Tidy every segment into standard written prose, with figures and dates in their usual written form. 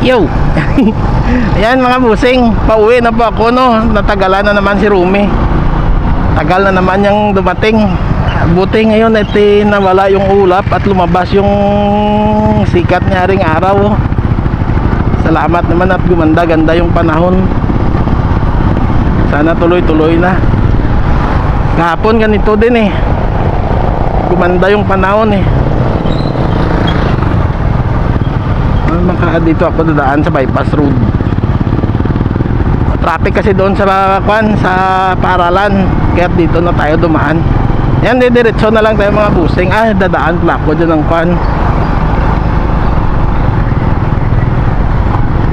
Yo! Ayan mga busing, pauwi na po ako, no. Natagalan na naman si Rumi. Tagal na naman yung dumating. Buti ngayon nawala yung ulap at lumabas yung sikat niya ring araw. Salamat naman at gumanda-ganda yung panahon. Sana tuloy-tuloy na. Kahapon ganito din eh. Gumanda yung panahon eh. Dito ako dadaan sa bypass road. Traffic kasi doon sa sa Paralan, kaya dito na tayo dumaan. Yan, diretso na lang tayo mga busing. Dadaan pala ako dyan ng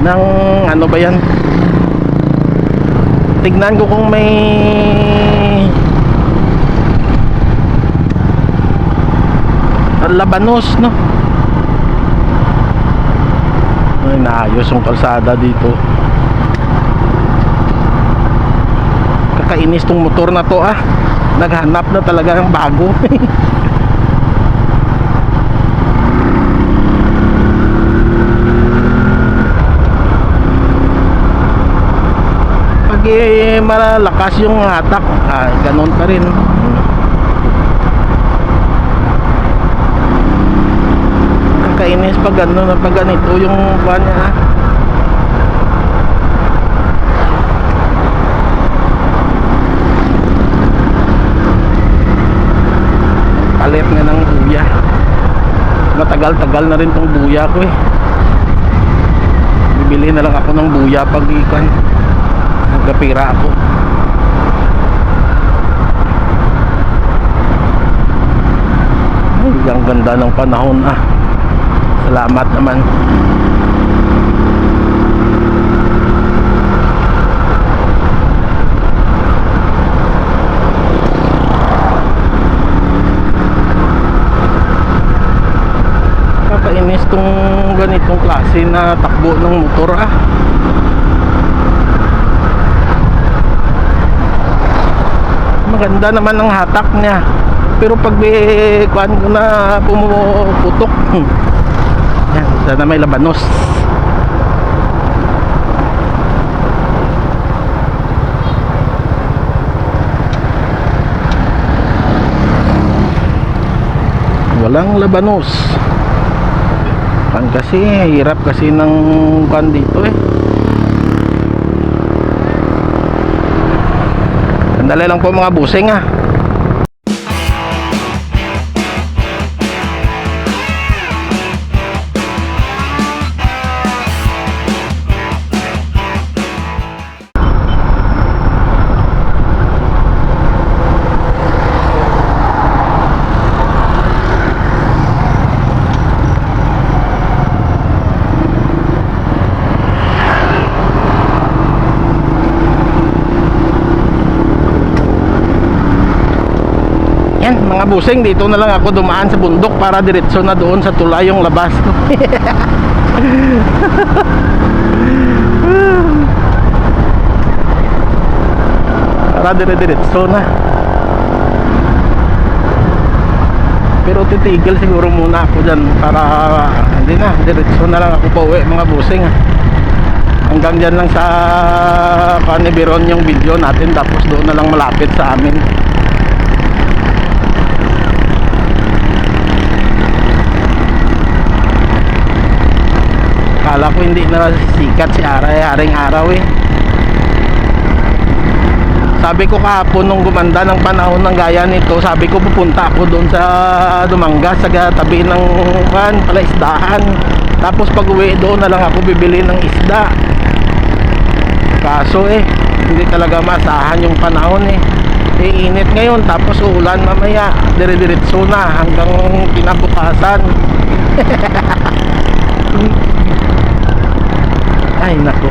ng ano ba yan, tignan ko kung may Labanos, no. Ay, naayos yung kalsada dito. Kakainis tong motor na to naghanap na talaga ng bago. Pag malakas yung hatak, ganun pa rin. Kakainis pag gano'n, pag ganito yung kuha niya. Palit nga ng buya. Matagal-tagal na rin tong buya ko eh. Bibili na lang ako ng buya pag nagkapira ako. Ay, ang ganda ng panahon Salamat naman. Kakainis tong ganitong klase na takbo ng motor Maganda naman ang hatak niya, pero pag kuhan ko na pumuputok. Yan, sana may labanos. Walang labanos. Kan kasi hirap kasi ng kan dito Sandali lang po mga busing mga busing, dito na lang ako dumaan sa bundok para diretso na doon sa tulay yung labas ko. Para diretso na. Pero titigil siguro muna ako dyan para hindi na, diretso na lang ako pauwi mga busing hanggang dyan lang sa Caniberon yung video natin, tapos doon na lang malapit sa amin. Kala ko hindi na sikat si Aring Araw Sabi ko kahapon nung gumanda ng panahon ng gaya nito, sabi ko pupunta ako doon sa Dumangas sa tabi ng palaisdaan. Tapos pag uwi doon na lang ako bibili ng isda. Kaso hindi talaga masahan yung panahon init ngayon, tapos uulan mamaya, dire-diretso na hanggang kinabukasan. Ay naku.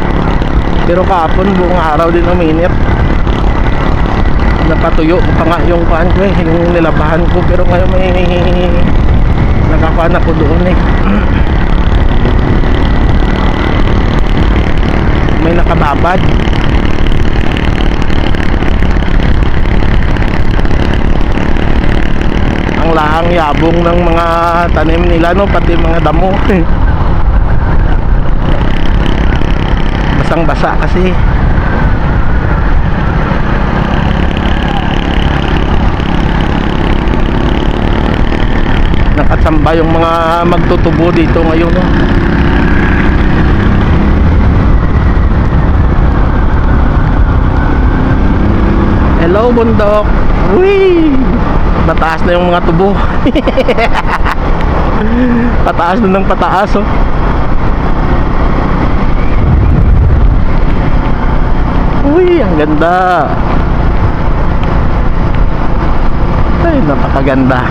Pero kahapon buong araw din uminit. Napatuyo ko pa nga yung yung nilabahan ko, pero ngayon may nakakuan ako doon may nakababad. Ang lahang yabong ng mga tanim nila, no, pati mga damo. basa kasi. Nakatsamba yung mga magtutubo dito ngayon, no? Hello, bundok. Uy! Pataas na yung mga tubo. Pataas na ng pataas, oh. Uy, ang ganda. Ay, napakaganda.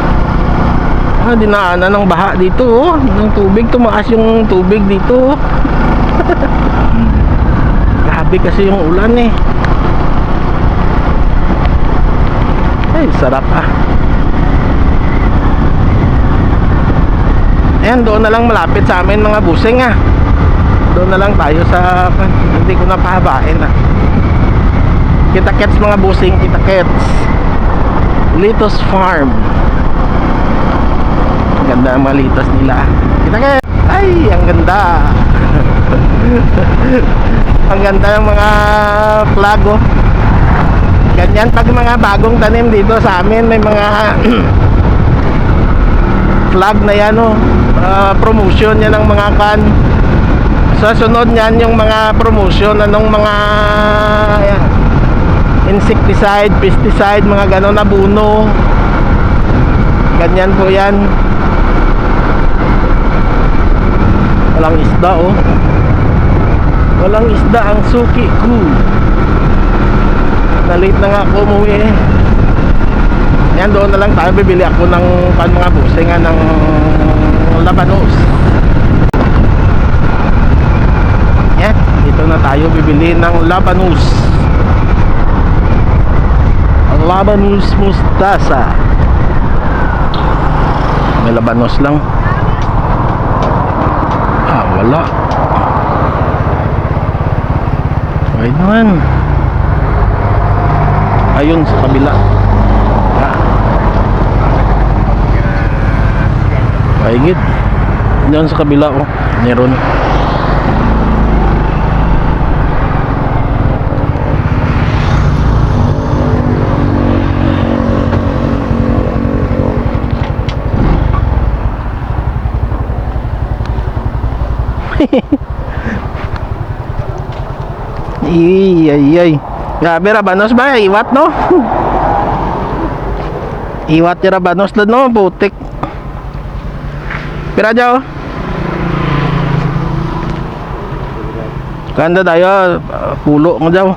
Dinaanan ng baha dito, oh. Ng tubig, tumaas yung tubig dito, oh. Grabe kasi yung ulan, eh. Ay, sarap, ah. Ayan, doon na lang malapit sa amin mga busing, ah. Doon na lang tayo sa, hindi ko na pahabain, ah. Kita-kets mga busing, kita-kets. Litos Farm. Ganda ang mga litos nila. Kita-kets. Ay, ang ganda. Ang ganda ng mga flag, oh. Ganyan pag mga bagong tanim dito sa amin, may mga flag na yan, oh. Promotion yan ng mga kan. Sa sunod niyan yung mga promotion anong mga yan, insecticide, pesticide, mga ganon na buno. Ganyan po yan. Walang isda, oh. Walang isda ang suki ko. Na-late na nga ako umuwi, eh. Yan, doon na lang tayo. Bibili ako ng mga busingan ng labanos. Yan, dito na tayo bibili ng labanos. Labanos mustasa. May labanos lang. Ah, wala. Ay naman. Ayun sa kabila. Paigid. Diyan sa kabila, oh. Meron. Ay. Grabe, rabanos ba? Iwat, no? Iwat yung rabanos doon, no? Putik. Pira dyan, oh. Ganda tayo. Pulo mo dyan.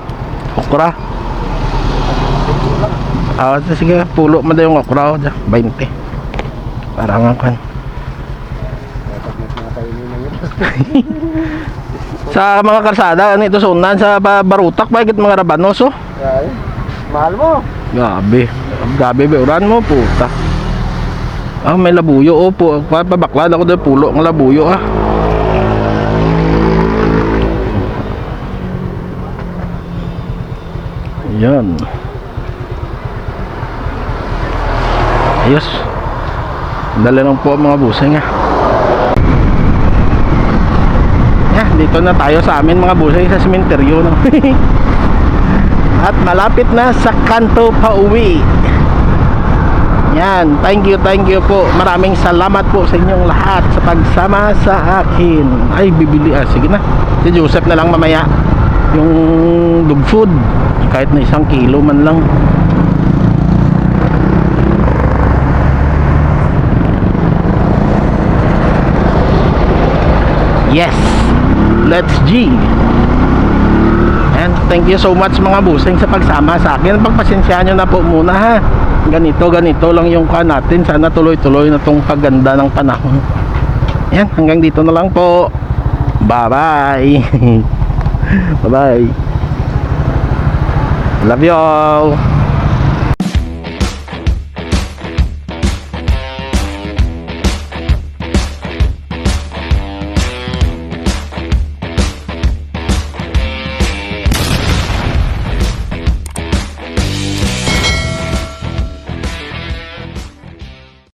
Okra. Sige, pulo mo dyan yung okra, oh, dyan. 20. Parang nga kan. Sa mga karsada, ano ito sunan sa Barutak, bakit mga rabanos, oh? Ay, mahal mo. Gabi. Gabi, uran mo, puta. Ah, may labuyo, oh, po. Pabaklad ako doon, pulo ng labuyo, ah. Yan. Ayos. Dala lang po mga busing, ah. Dito na tayo sa amin mga busay sa sementeryo, no? At malapit na sa kanto pa uwi. Yan, thank you po. Maraming salamat po sa inyong lahat sa pagsama sa akin. Ay, bibili, sige na. Si Joseph na lang mamaya yung dog food, kahit na 1 kilo man lang. Yes, let's G. And thank you so much mga busing sa pagsama sa akin. Pagpasensyahan nyo na po muna, ha. Ganito lang yung kan natin. Sana tuloy-tuloy na tong paganda ng panahon. Yan, hanggang dito na lang po. Bye bye. Bye bye. Love you all.